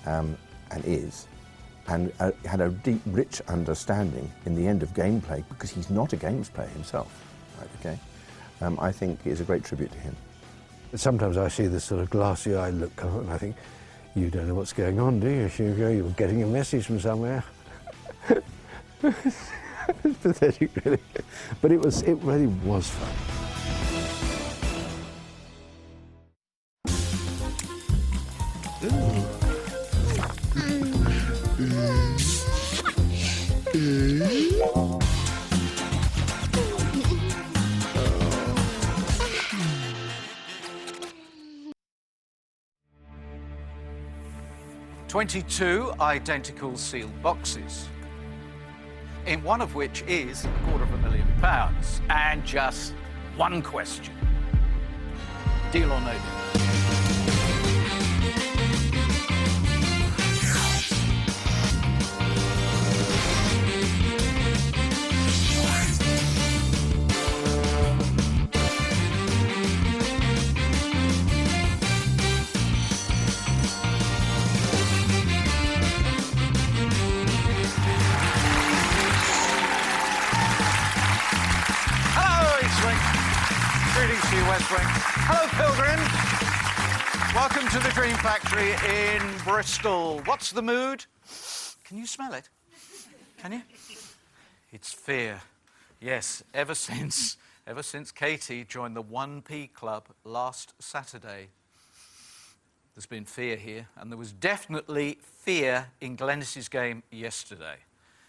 and is, and had a deep, rich understanding in the end of gameplay, because he's not a games player himself, right, okay? I think is a great tribute to him. Sometimes I see this sort of glassy-eyed look come up and I think, you don't know what's going on, do you, Hugo? You're getting a message from somewhere. It's pathetic, really. But it really was fun. "22 identical sealed boxes, in one of which is £250,000, and just one question. Deal or no deal?" Hello, pilgrims. Welcome to the Dream Factory in Bristol. What's the mood? Can you smell it? Can you? It's fear. Yes, ever since Katie joined the 1P Club last Saturday, there's been fear here, and there was definitely fear in Glennis's game yesterday,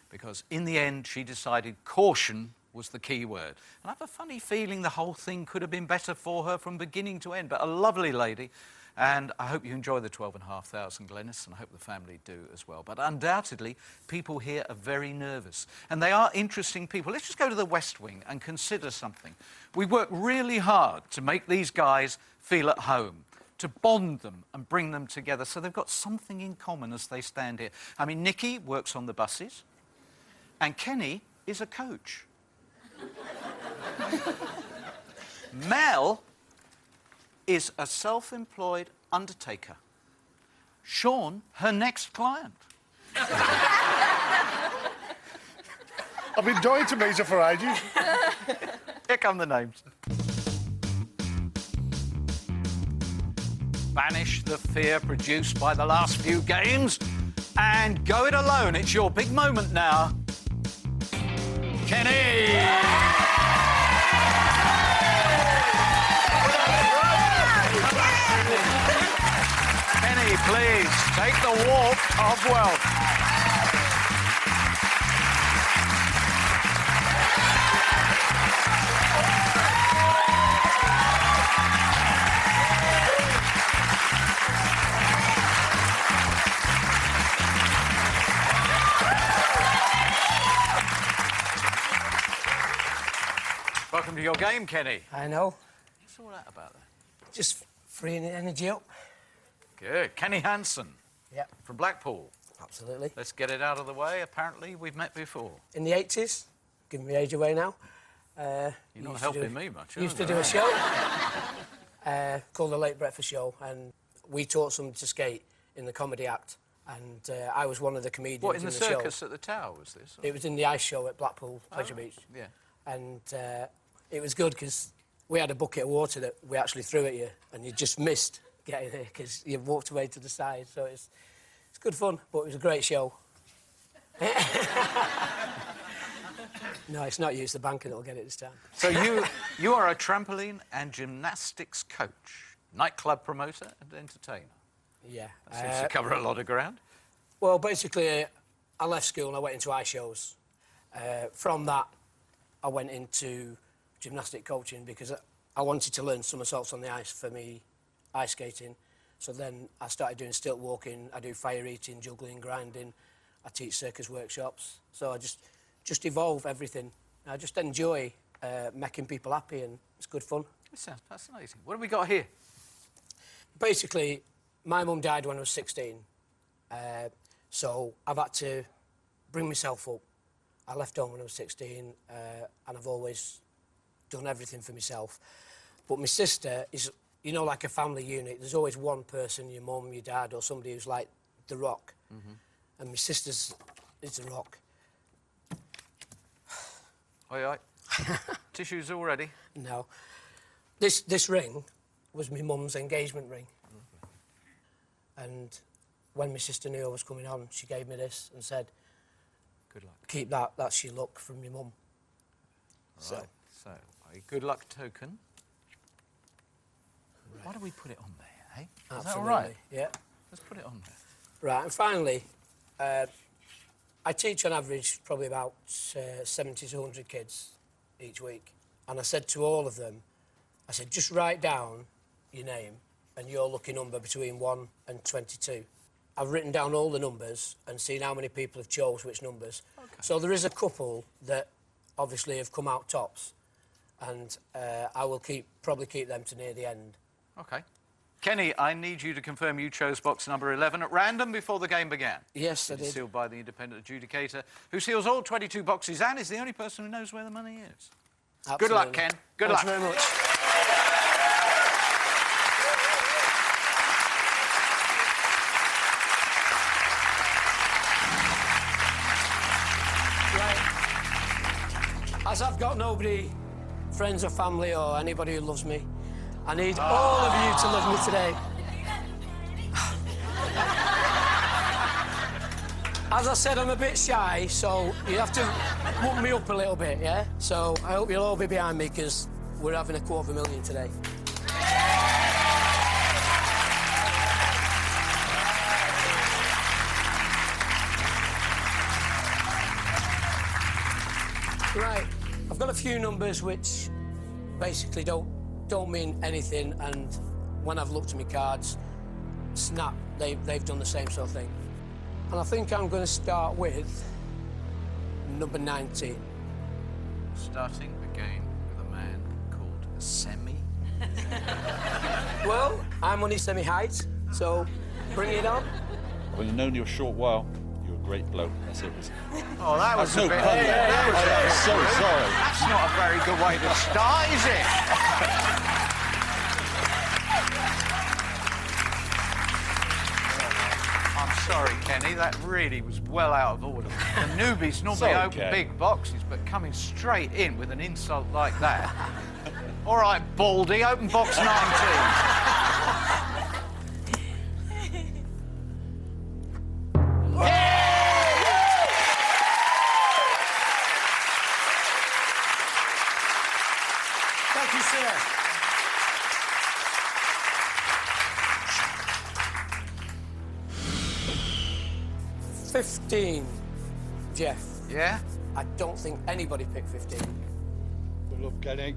because in the end she decided caution was the key word. And I have a funny feeling the whole thing could have been better for her from beginning to end, but a lovely lady, and I hope you enjoy the 12,500, Glennis, and I hope the family do as well. But undoubtedly, people here are very nervous, and they are interesting people. Let's just go to the West Wing and consider something. We work really hard to make these guys feel at home, to bond them and bring them together so they've got something in common as they stand here. I mean, Nikki works on the buses, and Kenny is a coach. Mel is a self-employed undertaker. Sean, her next client. I've been dying to meet her for ages. Here come the names. Banish the fear produced by the last few games and go it alone. It's your big moment now. Kenny! Kenny, please, take the walk of wealth. Welcome to your game, Kenny. I know. What's all that about then? Just freeing the energy up. Good. Kenny Hansen. Yep. From Blackpool. Absolutely. Let's get it out of the way. Apparently, we've met before. In the 80s. Giving me age away now. You're not helping me much, are you? Used to do a show called The Late Breakfast Show, and we taught some to skate in the comedy act, and I was one of the comedians in the show. circus at the Tower, was this? Or? It was in the ice show at Blackpool Pleasure Beach. Yeah. And it was good because we had a bucket of water that we actually threw at you, and you just missed getting there because you walked away to the side. So it's good fun, but it was a great show. No, it's not you, it's the banker that'll get it this time. So you are a trampoline and gymnastics coach, nightclub promoter and entertainer. Yeah. That seems to cover a lot of ground. Well, basically, I left school and I went into ice shows. From that, I went into gymnastic coaching because I wanted to learn somersaults on the ice for me ice skating. So then I started doing stilt walking, I do fire eating, juggling, grinding, I teach circus workshops. So I just evolve everything. I just enjoy making people happy, and it's good fun. It sounds fascinating. What have we got here? Basically, my mum died when I was 16. So I've had to bring myself up. I left home when I was 16, and I've always done everything for myself. But my sister is, you know, like a family unit. There's always one person, your mum, your dad, or somebody who's like The Rock. And my sister's is The Rock. Oi, oi. Tissues all ready? No. This ring was my mum's engagement ring. And when my sister knew I was coming on, she gave me this and said, Good luck. keep that, that's your luck from your mum. Right. So, a good luck token. Right. Why do we put it on there, eh? Is that all right? Yeah. Let's put it on there. Right, and finally, I teach on average probably about 70 to 100 kids each week. And I said to all of them, I said, just write down your name and your lucky number between 1 and 22. I've written down all the numbers and seen how many people have chose which numbers. Okay. So there is a couple that obviously have come out tops, and I will probably keep them to near the end. OK. Kenny, I need you to confirm you chose box number 11 at random before the game began. Yes, I did. It's sealed by the independent adjudicator, who seals all 22 boxes and is the only person who knows where the money is. Absolutely. Good luck, Ken. Good luck. Thanks very much. Right. As I've got nobody, friends or family or anybody who loves me, I need all of you to love me today. As I said, I'm a bit shy, so you have to whoop me up a little bit, yeah? So I hope you'll all be behind me, because we're having a $250,000 today. Right, I've got a few numbers which basically don't mean anything, and when I've looked at my cards, snap, they've done the same sort of thing. And I think I'm going to start with number 19. Starting again with a man called Semi. Well, I'm only semi-height, so bring it on. Well, I've known you a short while. You're a great bloke. That's it. Oh, that was That's a so bit... funny. I'm so sorry. That's not a very good way to start, is it? I'm sorry, Kenny, that really was well out of order. The newbies normally Sorry, open Ken. big boxes, but coming straight in with an insult like that. All right, Baldy, open box 19. Thank you, sir. $15, Jeff. Yeah? I don't think anybody picked 15. Good luck, Kenny.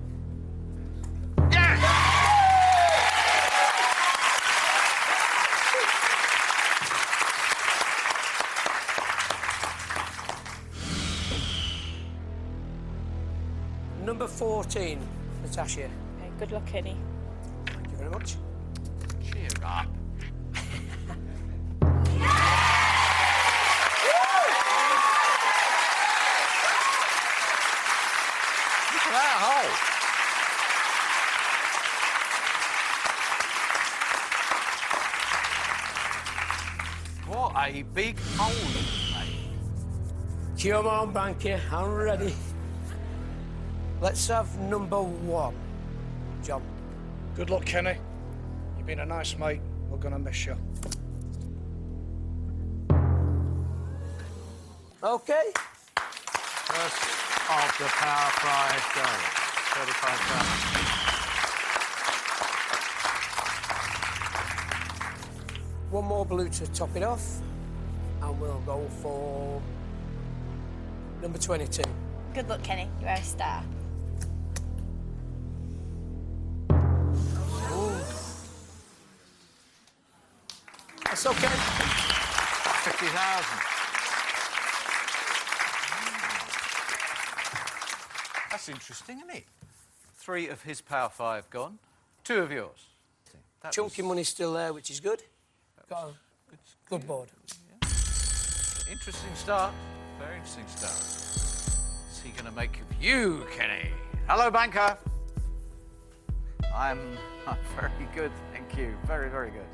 Number 14, Natasha. Okay, good luck, Kenny. Thank you very much. Cheer up. Look at that hole. What a big hole you've made. Come on, Banky, I'm ready. Let's have number 1, John. Good luck, Kenny. You've been a nice mate. We're going to miss you. Okay. First of the Power Prize goes. 35,000. One more blue to top it off, and we'll go for number 22. Good luck, Kenny. You're a star. That's okay. 50,000. That's interesting, isn't it? 3 of his Power 5 gone, 2 of yours. That Chunky was money's still there, which is good. Got a good board. interesting start. Very interesting start. What's he going to make of you, Kenny? Hello, banker. I'm very good, thank you. Very, very good.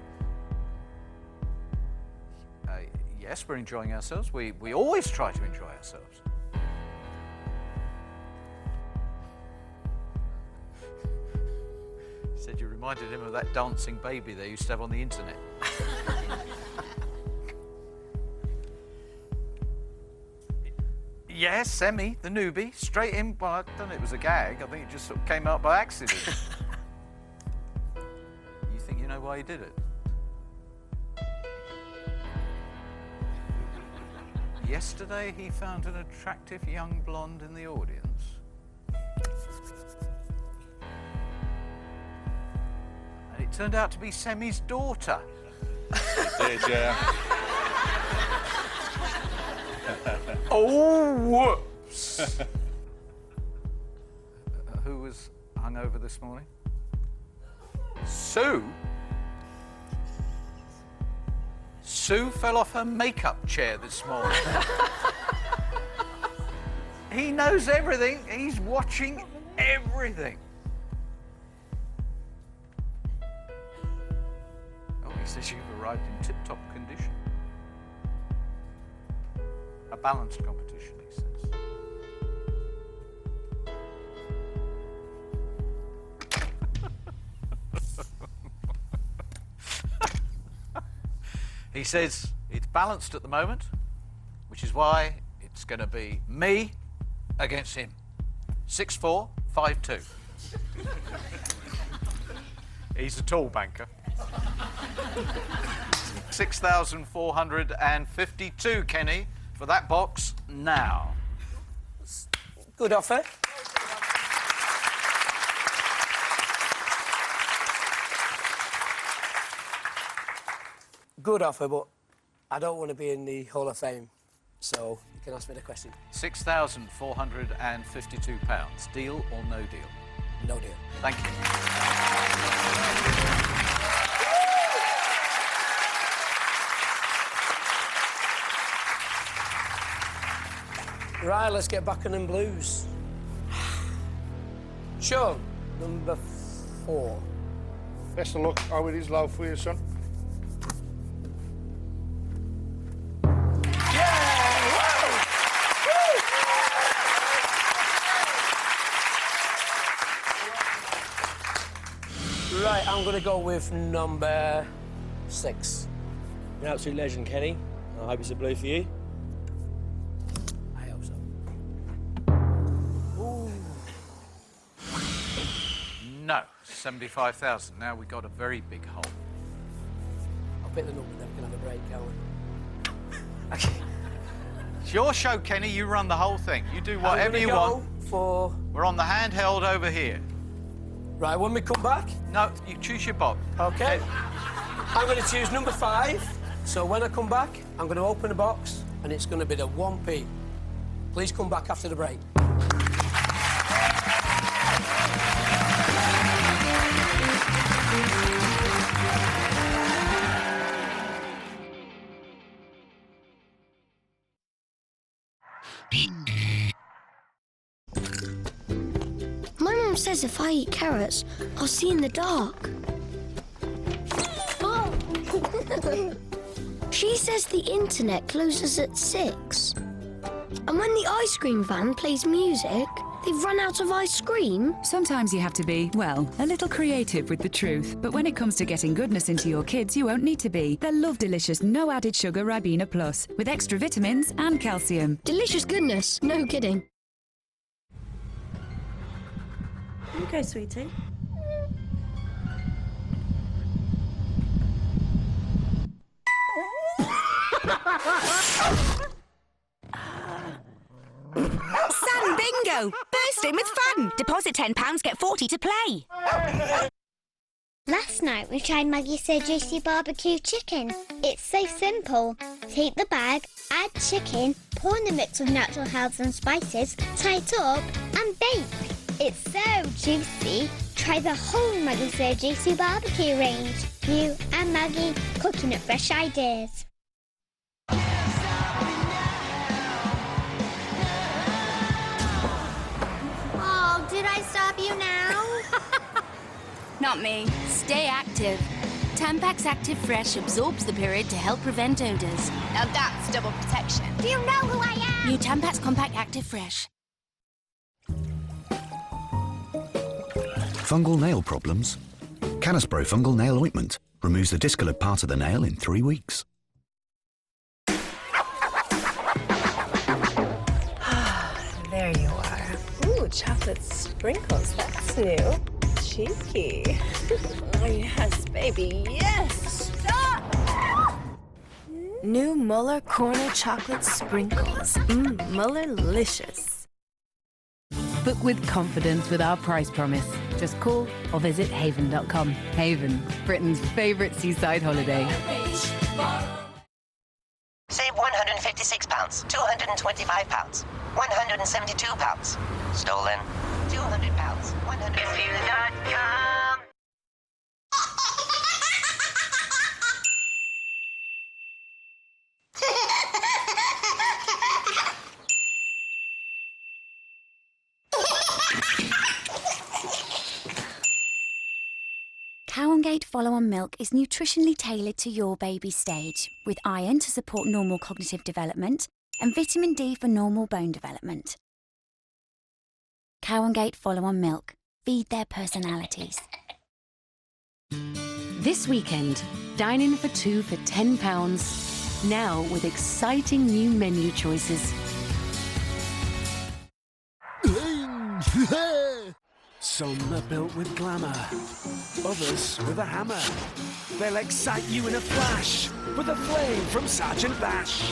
Yes, we're enjoying ourselves. We always try to enjoy ourselves. He said you reminded him of that dancing baby they used to have on the internet. Yes, Semi, the newbie, straight in. Well, I don't know, it was a gag. I think it just sort of came out by accident. You think you know why he did it? Yesterday, he found an attractive young blonde in the audience. And it turned out to be Semi's daughter. It did, yeah. Oh, whoops! Who was hungover this morning? Sue? Sue fell off her makeup chair this morning. He knows everything. He's watching everything. Oh, he says you've arrived in tip-top condition. A balanced competition, he says. He says it's balanced at the moment, which is why it's going to be me against him. 6'4", 5'2". He's a tall banker. 6,452, Kenny, for that box now. Good offer. Good offer, but I don't want to be in the Hall of Fame, so you can ask me the question. £6,452. Deal or no deal? No deal. Thank you. Right, let's get back on them blues. Sean, number 4. Best of luck. How it is low for you, son? Right, I'm going to go with number 6. You're an absolute legend, Kenny. I hope it's a blue for you. I hope so. Ooh. No, 75,000. Now we've got a very big hole. I'll pick the number, then we can have a break, can't we? Okay. It's your show, Kenny. You run the whole thing. You do whatever you want. For... We're on the handheld over here. Right, when we come back... No, you choose your box. OK. I'm going to choose number 5. So when I come back, I'm going to open the box, and it's going to be the 1p. Please come back after the break. My mum says if I eat carrots, I'll see in the dark. Oh! She says the internet closes at 6. And when the ice cream van plays music, they've run out of ice cream. Sometimes you have to be, well, a little creative with the truth. But when it comes to getting goodness into your kids, you won't need to be. They'll love delicious, no added sugar Ribena Plus with extra vitamins and calcium. Delicious goodness, no kidding. Okay, sweetie. Sun Bingo! Bursting with fun! Deposit £10, get 40 to play. Last night we tried Maggie's So Juicy Barbecue Chicken. It's so simple. Take the bag, add chicken, pour in the mix with natural herbs and spices, tie it up and bake. It's so juicy. Try the whole Maggie's So Juicy Barbecue range. You and Maggie cooking up fresh ideas. Oh, did I stop you now? Not me. Stay active. Tampax Active Fresh absorbs the period to help prevent odours. Now that's double protection. Do you know who I am? New Tampax Compact Active Fresh. Fungal nail problems? Canispro Fungal Nail Ointment removes the discoloured part of the nail in 3 weeks. There you are. Ooh, chocolate sprinkles. That's new. Cheeky. Oh, yes, baby. Yes. Stop! New Muller Corner Chocolate Sprinkles. Mullerlicious. Book with confidence with our price promise. Just call or visit haven.com. Haven, Britain's favourite seaside holiday. Save £156, £225, £172. Stolen. £200, £100. Cowangate Follow-On Milk is nutritionally tailored to your baby's stage, with iron to support normal cognitive development and vitamin D for normal bone development. Cowangate Follow-On Milk. Feed their personalities. This weekend, dine in for two for £10. Now with exciting new menu choices. Some are built with glamour, others with a hammer. They'll excite you in a flash with a flame from Sergeant Bash.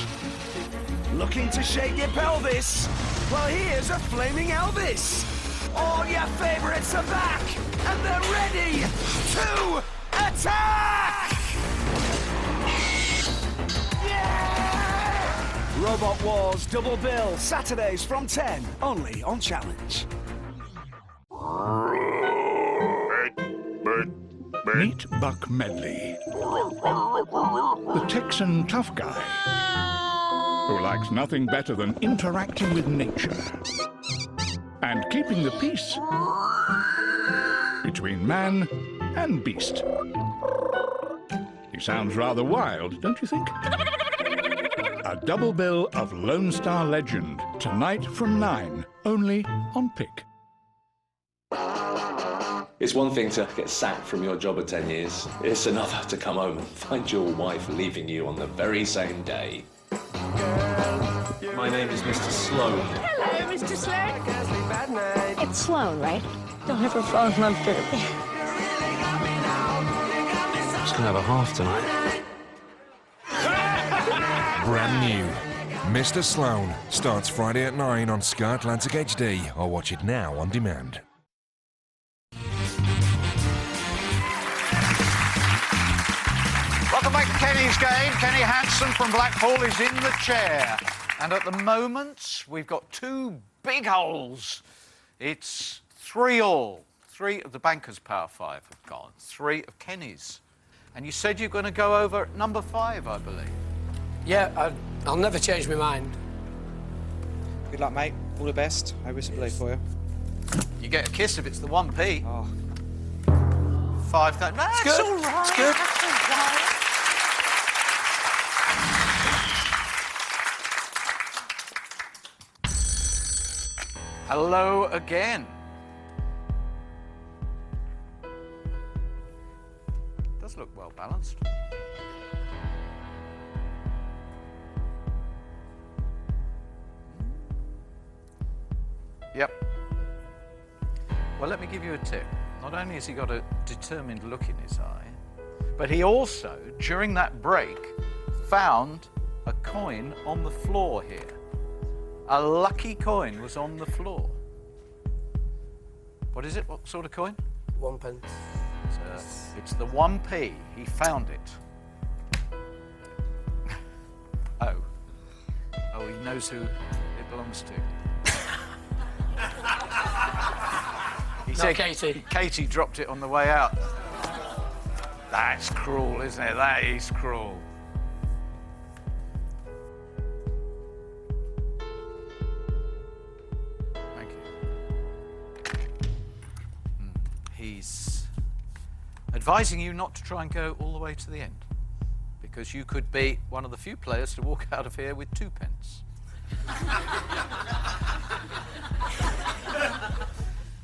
Looking to shake your pelvis? Well, here's a flaming Elvis. All your favourites are back, and they're ready to attack! Yeah! Robot Wars Double Bill, Saturdays from 10, only on Challenge. Meet Buck Medley, the Texan tough guy who likes nothing better than interacting with nature and keeping the peace between man and beast. He sounds rather wild, don't you think? A double bill of Lone Star Legend, tonight from 9, only on Pick. It's one thing to get sacked from your job at 10 years. It's another to come home and find your wife leaving you on the very same day. My name is Mr. Sloan. Hello, Mr. Sloan. It's Sloan, right? Don't ever fall in love dirty. Just gonna have a half tonight. Brand new. Mr. Sloan starts Friday at 9 on Sky Atlantic HD, or watch it now on demand. Welcome back to Kenny's game. Kenny Hansen from Blackpool is in the chair. And at the moment, we've got two big holes. It's 3-all. 3 of the Bankers' Power 5 have gone. 3 of Kenny's. And you said you're going to go over at number 5, I believe. Yeah, I'll never change my mind. Good luck, mate. All the best. Hope it's a blue for you. You get a kiss if it's the 1p. Oh. 5. No, it's good. All right. It's good. That's all right. Hello again. Does look well balanced. Yep. Well, let me give you a tip. Not only has he got a determined look in his eye, but he also, during that break, found a coin on the floor here. A lucky coin was on the floor. What is it? What sort of coin? 1 pence. It's the 1p. He found it. Oh, he knows who it belongs to. He said Katie. Katie dropped it on the way out. That's cruel, isn't it? That is cruel. advising you not to try and go all the way to the end, because you could be one of the few players to walk out of here with 2 pence.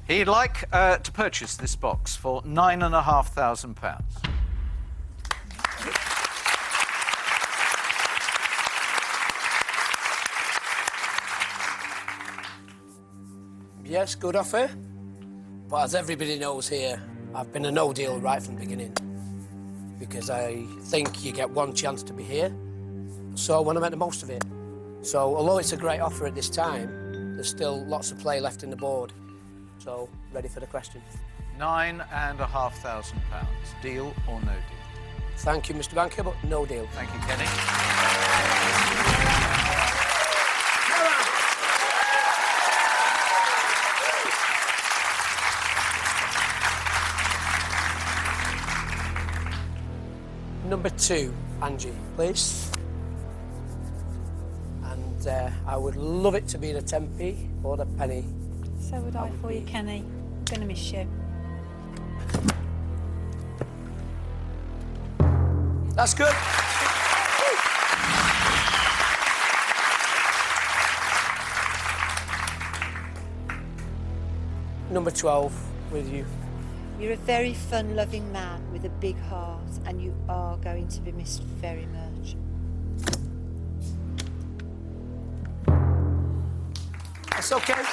He'd like to purchase this box for £9,500. Yes, good offer. But as everybody knows here, I've been a no deal right from the beginning. Because I think you get one chance to be here. So I want to make the most of it. So although it's a great offer at this time, there's still lots of play left in the board. So, ready for the question. £9,500. Deal or no deal? Thank you, Mr. Banker, but no deal. Thank you, Kenny. Number 2, Angie, please. And I would love it to be the 10p or the penny. So would I for you, Kenny. I'm going to miss you. That's good. Number 12, with you. You're a very fun-loving man with a big heart, and you are going to be missed very much. That's okay.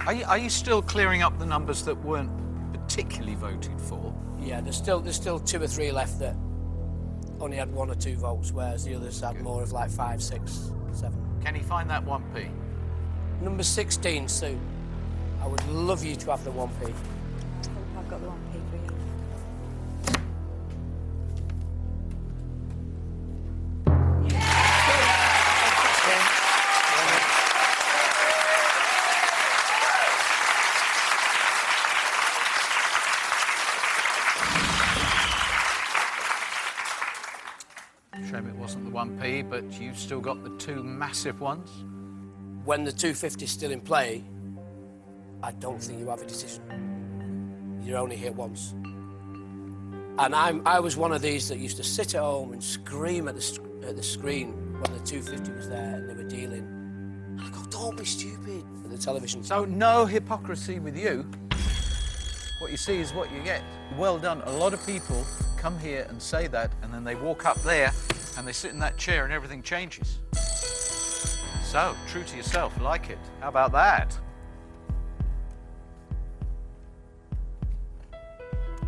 Are you still clearing up the numbers that weren't particularly voted for? Yeah, there's still 2 or 3 left that only had 1 or 2 votes, whereas the others had more of like 5, 6, 7. Can you find that 1p? Number 16, Sue. I would love you to have the 1p. I've got the 1p for you. Shame it wasn't the 1p, but you've still got the 2 massive ones. When the 250 is still in play, I don't think you have a decision. You're only here once. And I was one of these that used to sit at home and scream at the screen when the 250 was there and they were dealing. And I go, don't be stupid, at the television. So no hypocrisy with you. What you see is what you get. Well done. A lot of people come here and say that, and then they walk up there and they sit in that chair and everything changes. So, true to yourself, like it. How about that?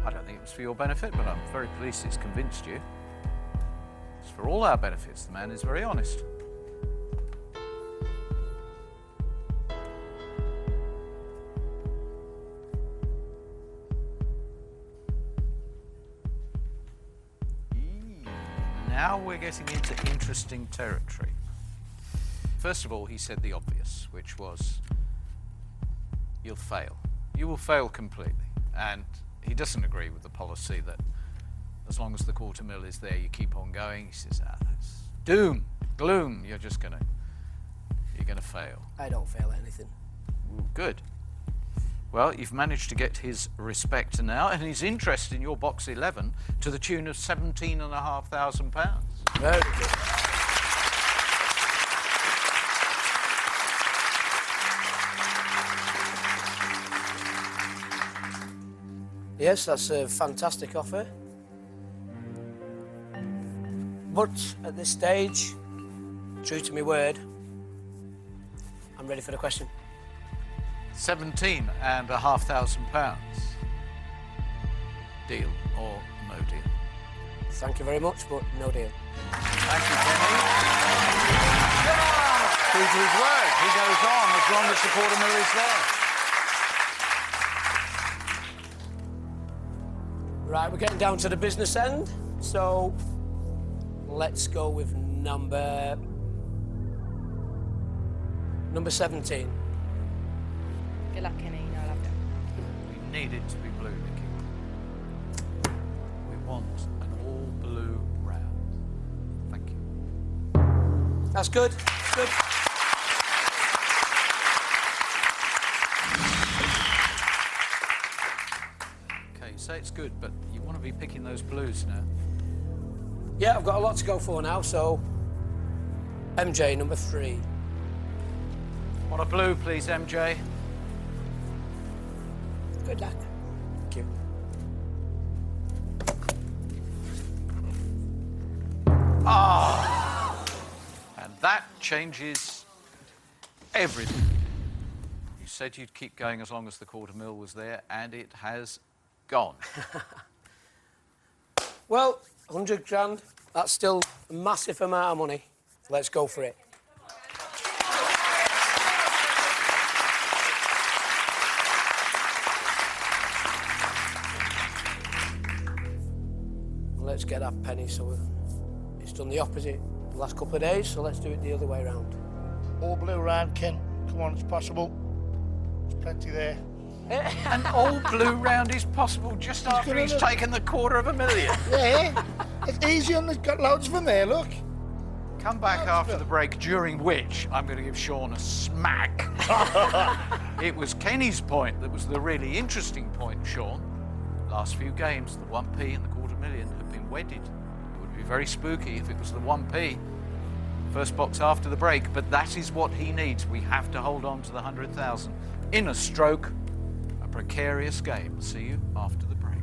I don't think it was for your benefit, but I'm very pleased it's convinced you. It's for all our benefits. The man is very honest. Now we're getting into interesting territory. First of all, he said the obvious, which was, you'll fail. You will fail completely. And he doesn't agree with the policy that as long as the 250,000 is there, you keep on going. He says, that's doom, gloom, you're gonna fail. I don't fail at anything. Good. Well, you've managed to get his respect now, and his interest in your box 11 to the tune of £17,500. Very good. Yes, that's a fantastic offer. But at this stage, true to my word, I'm ready for the question. £17,500. Deal or no deal? Thank you very much, but no deal. Thank you, Kenny. True to his word, he goes on as long as the 250,000 is there. Right, we're getting down to the business end, so let's go with number 17. Good luck, Kenny. No, I love it. We need it to be blue, Nicky. We want an all-blue round. Thank you. That's good. Good. Okay, you say it's good, but you want to be picking those blues now. Yeah, I've got a lot to go for now, so... MJ, number 3. Want a blue, please, MJ? Good luck. Thank you. Ah! And that changes everything. You said you'd keep going as long as the $250,000 was there, and it has gone. Well, 100 grand, that's still a massive amount of money. Let's go for it. Let's get that penny, so it's done the opposite the last couple of days, so let's do it the other way around. All blue round, Ken. Come on, it's possible. There's plenty there. An all blue round is possible just after he's taken the $250,000. Yeah, it's easy and there's got loads of them there, look. Come back after the break, during which I'm going to give Sean a smack. It was Kenny's point that was the really interesting point, Sean. Last few games, the 1p and the $250,000 have been wedded. It would be very spooky if it was the 1p. First box after the break, but that is what he needs. We have to hold on to the 100,000. In a stroke, a precarious game. See you after the break.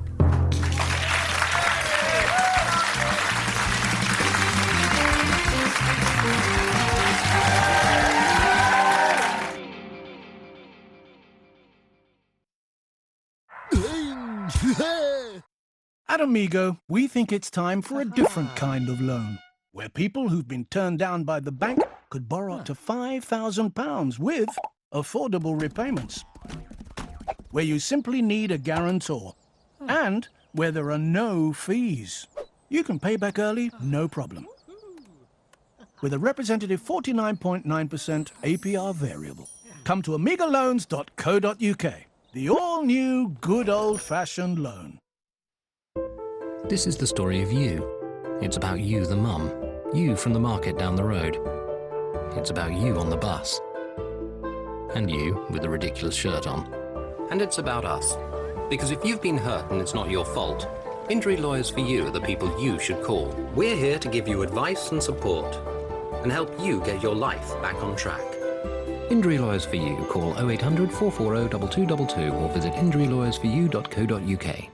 At Amigo, we think it's time for a different kind of loan, where people who've been turned down by the bank could borrow up to £5,000 with affordable repayments. Where you simply need a guarantor, and where there are no fees. You can pay back early, no problem. With a representative 49.9% APR variable. Come to amigaloans.co.uk. The all-new, good old-fashioned loan. This is the story of you. It's about you, the mum. You from the market down the road. It's about you on the bus. And you with the ridiculous shirt on. And it's about us. Because if you've been hurt and it's not your fault, Injury Lawyers for You are the people you should call. We're here to give you advice and support and help you get your life back on track. Injury Lawyers for You. Call 0800 440 2222 or visit injurylawyersforyou.co.uk.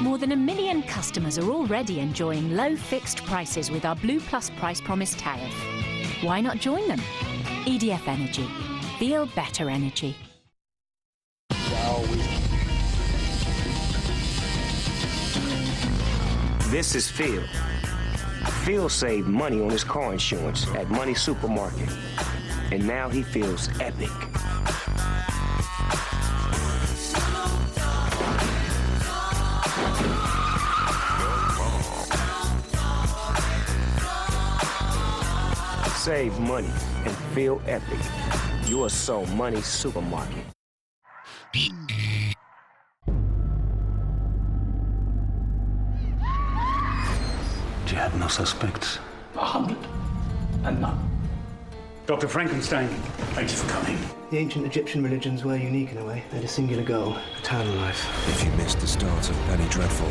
More than 1 million customers are already enjoying low fixed prices with our Blue Plus Price Promise tariff. Why not join them? EDF Energy. Feel better energy. This is Phil. Phil saved money on his car insurance at Money Supermarket, and now he feels epic. Save money and feel epic. You are so Money Supermarket. Do you have no suspects? 100 and none. Dr. Frankenstein, thank you for coming. The ancient Egyptian religions were unique in a way. They had a singular goal, eternal life. If you missed the start of Penny Dreadful,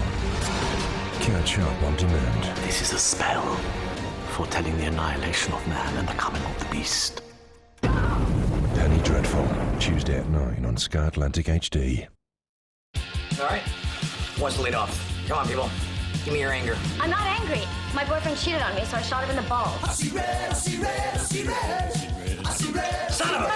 catch up on demand. This is a spell foretelling the annihilation of man and the coming of the beast. Penny Dreadful, Tuesday at 9 on Sky Atlantic HD. All right, who wants to lead off? Come on, people. Give me your anger. I'm not angry. My boyfriend cheated on me, so I shot him in the balls. I see red, I see red, I see red. I see red. Son of a...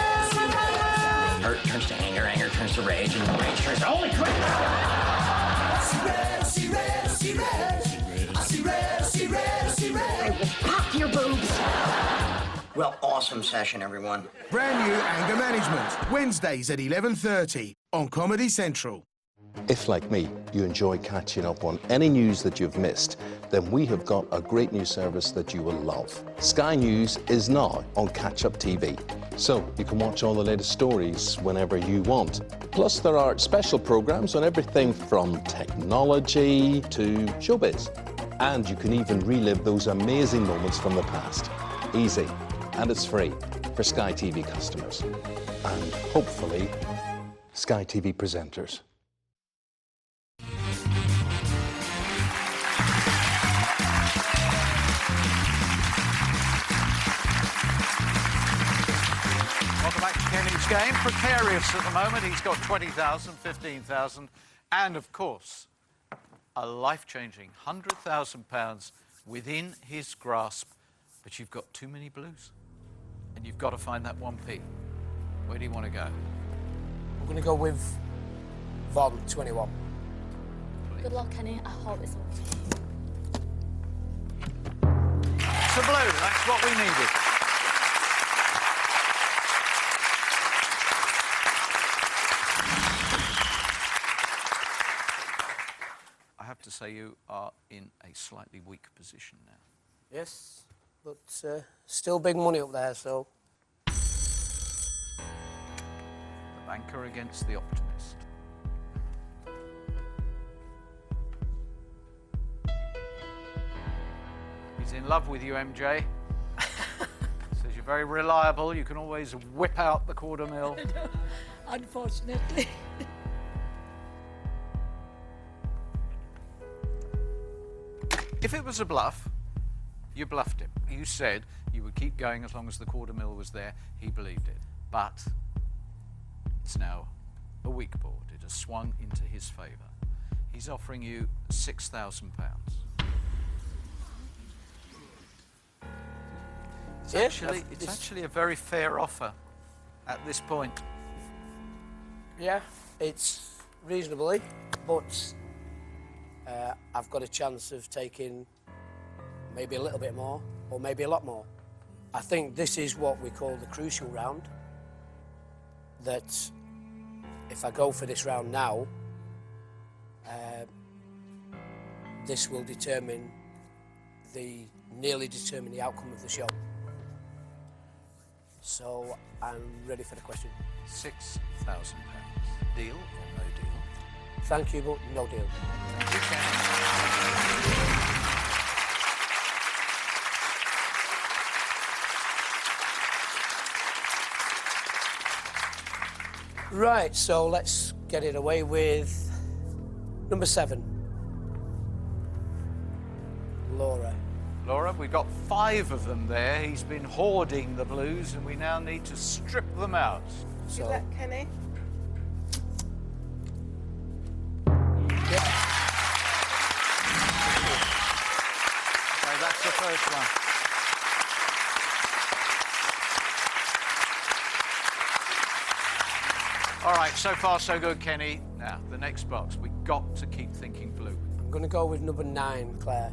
Hurt turns to anger, anger turns to rage, and rage turns to... Holy crap! I see red, I see red, I see red. I see red, I see red, I see red. I will pop your boobs. Well, awesome session, everyone. Brand new Anger Management, Wednesdays at 11:30 on Comedy Central. If, like me, you enjoy catching up on any news that you've missed, then we have got a great new service that you will love. Sky News is now on Catch Up TV, so you can watch all the latest stories whenever you want. Plus, there are special programmes on everything from technology to showbiz. And you can even relive those amazing moments from the past. Easy, and it's free for Sky TV customers. And hopefully, Sky TV presenters. Welcome back to Kenny's game. Precarious at the moment. He's got 20,000, 15,000, and of course, a life-changing £100,000 within his grasp. But you've got too many blues, and you've got to find that 1p. Where do you want to go? I'm going to go with Von 21. Good luck, Kenny. I hope it's okay. It's a blue. That's what we needed. I have to say you are in a slightly weak position now. Yes, but still big money up there, so... The banker against the optimist. He's in love with you, MJ. Says you're very reliable. You can always whip out the quarter mil. Unfortunately. If it was a bluff, you bluffed him. You said you would keep going as long as the quarter mil was there. He believed it. But it's now a weak board. It has swung into his favour. He's offering you £6,000. It's actually a very fair offer at this point. Yeah, it's reasonably, but I've got a chance of taking maybe a little bit more, or maybe a lot more. I think this is what we call the crucial round, that if I go for this round now, this will nearly determine the outcome of the show. So I'm ready for the question. £6,000. Deal or no deal? Thank you, but no deal. Thank you, Kenny. Right, so let's get it away with number 7. Laura. Laura, we've got 5 of them there. He's been hoarding the blues, and we now need to strip them out. Good luck, Kenny. Okay, that's the first one. All right, so far so good, Kenny. Now, the next box. We've got to keep thinking blue. I'm going to go with number 9, Claire.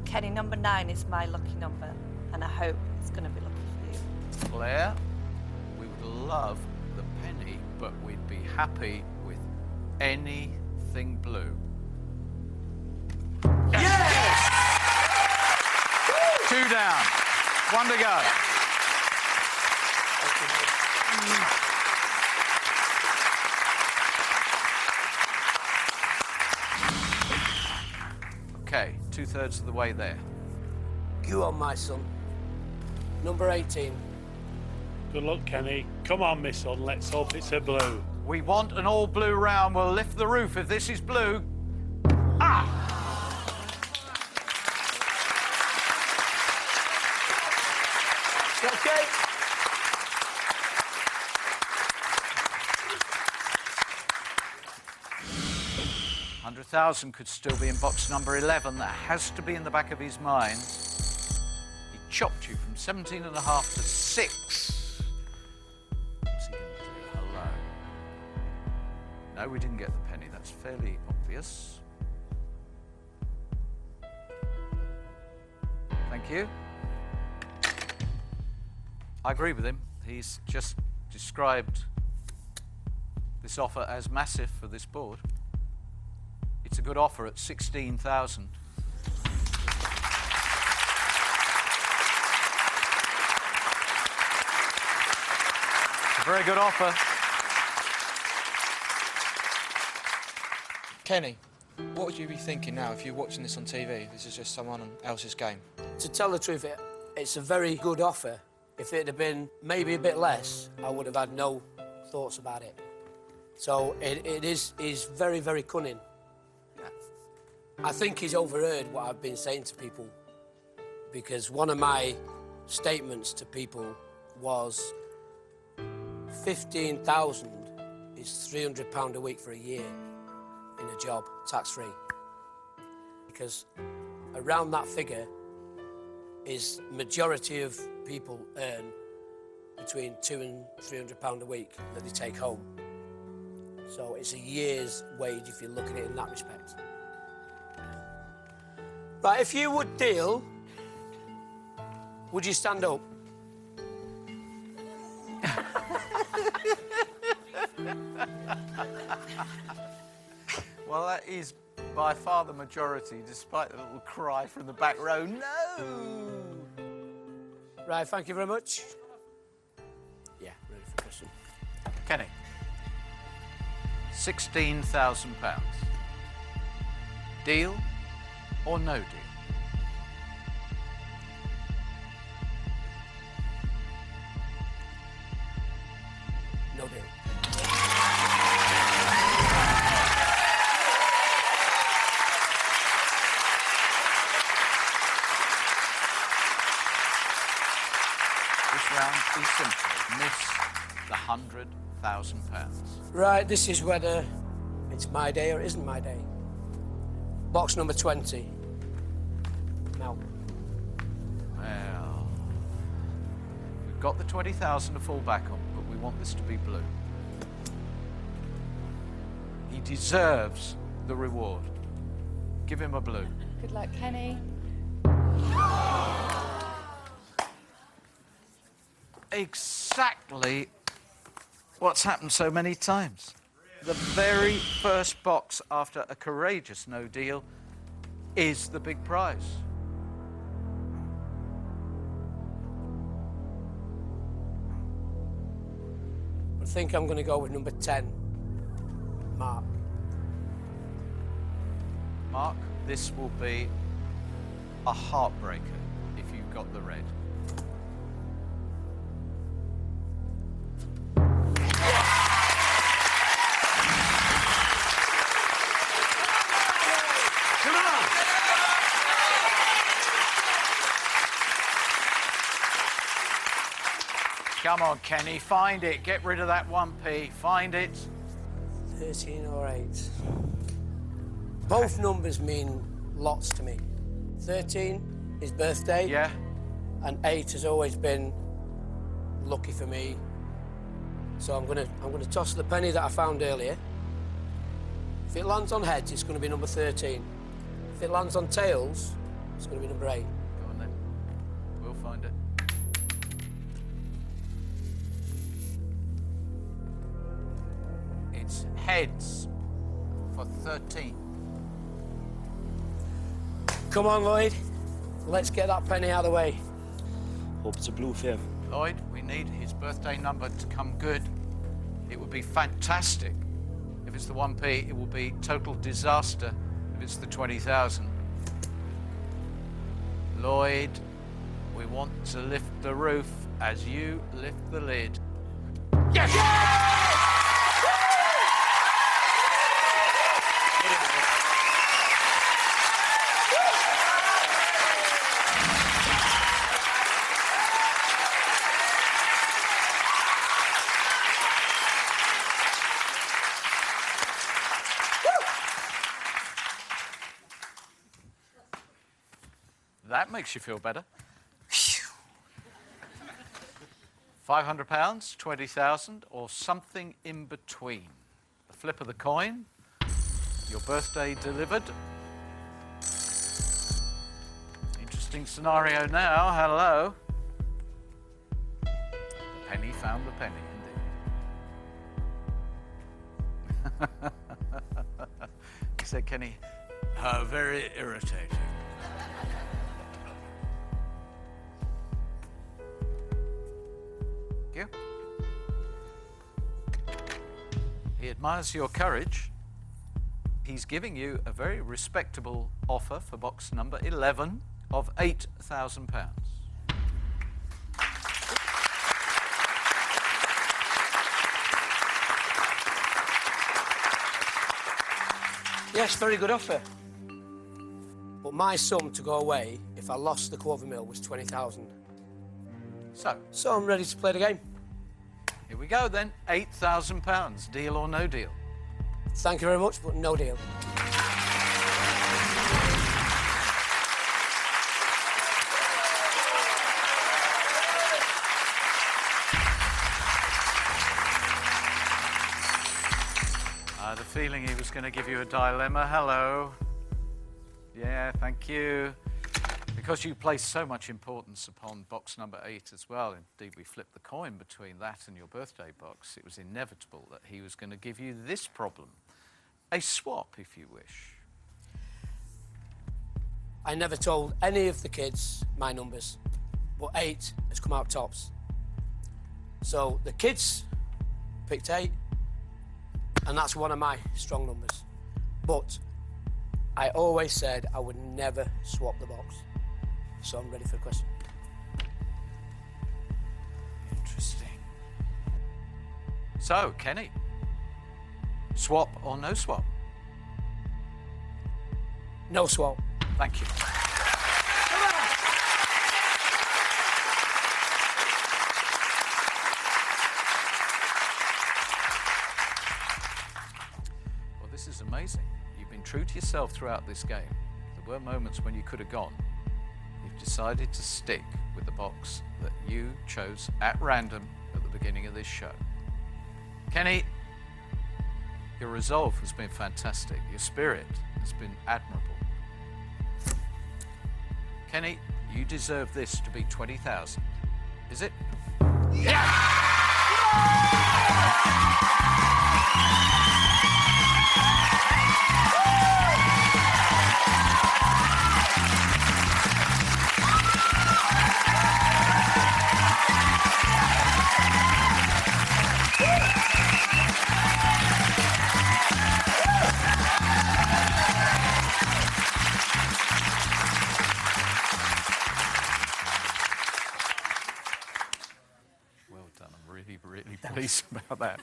Kenny, number 9 is my lucky number, and I hope it's going to be lucky for you. Claire, we would love the penny, but we'd be happy with anything blue. Yes! 2 down. 1 to go. Okay, 2/3 of the way there. You on, my son. Number 18. Good luck, Kenny. Come on, my son. Let's hope it's a blue. We want an all-blue round. We'll lift the roof if this is blue. Ah! Okay. £100,000 could still be in box number 11. That has to be in the back of his mind. He chopped you from 17.5 to 6. What's he going to do? Hello. No, we didn't get the penny. That's fairly obvious. Thank you. I agree with him. He's just described this offer as massive for this board. It's a good offer at 16,000. It's a very good offer. Kenny, what would you be thinking now if you're watching this on TV? This is just someone else's game. To tell the truth, it's a very good offer. If it had been maybe a bit less, I would have had no thoughts about it. So he's very, very cunning. I think he's overheard what I've been saying to people, because one of my statements to people was 15,000 is £300 a week for a year in a job, tax-free. Because around that figure is majority of people earn between £200 and £300 a week that they take home. So it's a year's wage if you look at it in that respect. Right, if you would deal, would you stand up? Well, that is by far the majority, despite the little cry from the back row, no! Right, thank you very much. Yeah, ready for a question. Kenny, £16,000. Deal or no deal? No deal. This round is simple. Miss the £100,000. Right, this is whether it's my day or it isn't my day. Box number 20. Now. Well, we've got the 20,000 to fall back on, but we want this to be blue. He deserves the reward. Give him a blue. Good luck, Kenny. Exactly what's happened so many times. The very first box after a courageous no deal is the big prize. I think I'm going to go with number 10, Mark. Mark, this will be a heartbreaker if you've got the red. Come on, Kenny, find it. Get rid of that 1p. Find it. 13 or 8. Both numbers mean lots to me. 13 is birthday. Yeah. And 8 has always been lucky for me. So I'm gonna toss the penny that I found earlier. If it lands on heads, it's gonna be number 13. If it lands on tails, it's gonna be number 8. Go on then. We'll find it. It's heads for 13. Come on, Lloyd. Let's get that penny out of the way. Hope it's a blue film. Lloyd, we need his birthday number to come good. It would be fantastic. If it's the 1p, it will be total disaster if it's the 20,000. Lloyd, we want to lift the roof as you lift the lid. Yes! That makes you feel better. £500, 20,000, or something in between. The flip of the coin, your birthday delivered. Interesting scenario now. Hello. The penny found the penny, indeed. said Kenny, very irritating. Thank you. He admires your courage. He's giving you a very respectable offer for box number 11 of £8,000. Yes, very good offer. But my sum to go away if I lost the £250,000 was 20,000. So I'm ready to play the game. Here we go then, £8,000, deal or no deal? Thank you very much, but no deal. I had a feeling he was going to give you a dilemma. Hello. Yeah, thank you. Because you place so much importance upon box number 8 as well, indeed we flipped the coin between that and your birthday box, it was inevitable that he was going to give you this problem. A swap, if you wish. I never told any of the kids my numbers, but 8 has come out tops. So the kids picked 8, and that's one of my strong numbers. But I always said I would never swap the box. So I'm ready for the question. Interesting. So, Kenny, swap or no swap? No swap. Thank you. Well, this is amazing. You've been true to yourself throughout this game. There were moments when you could have gone. You've decided to stick with the box that you chose at random at the beginning of this show. Kenny, your resolve has been fantastic. Your spirit has been admirable. Kenny, you deserve this to be 20,000. Is it? Really pleased about that.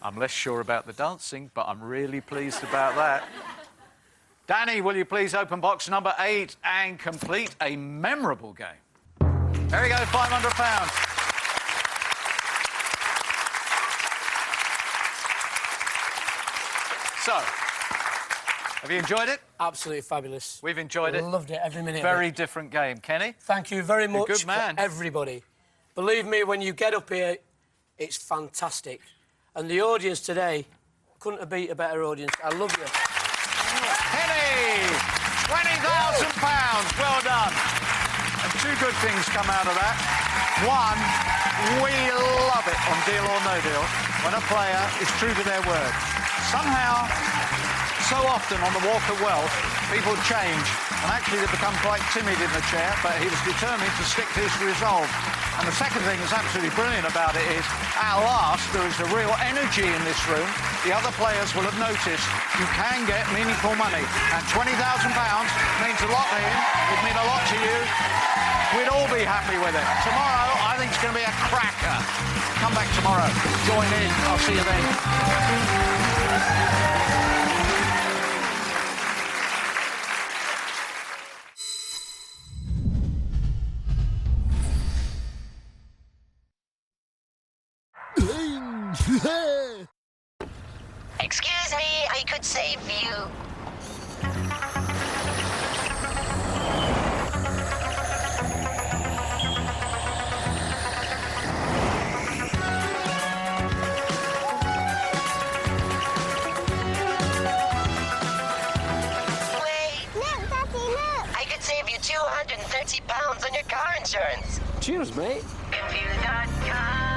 I'm less sure about the dancing, but I'm really pleased about that. Danny, will you please open box number 8 and complete a memorable game? There we go, £500. So, have you enjoyed it? Absolutely fabulous. We've enjoyed it. Loved it, every minute Very of it. different game. Kenny? Thank you very much, You're a good man. for everybody. Believe me, when you get up here, it's fantastic. And the audience today couldn't have beat a better audience. I love you. Kenny! £20,000. Well done. And 2 good things come out of that. One, we love it on Deal or No Deal when a player is true to their word. Somehow, so often on the Walk of Wealth, people change and actually they become quite timid in the chair, but he was determined to stick to his resolve. And the second thing that's absolutely brilliant about it is, at last, there is a real energy in this room. The other players will have noticed you can get meaningful money. And £20,000 means a lot to him. It means a lot to you. We'd all be happy with it. Tomorrow, I think it's going to be a cracker. Come back tomorrow. Join in. I'll see you then. Excuse me, I could save you. Wait. No, Daddy, no. I could save you £230 on your car insurance. Cheers, mate. If you got car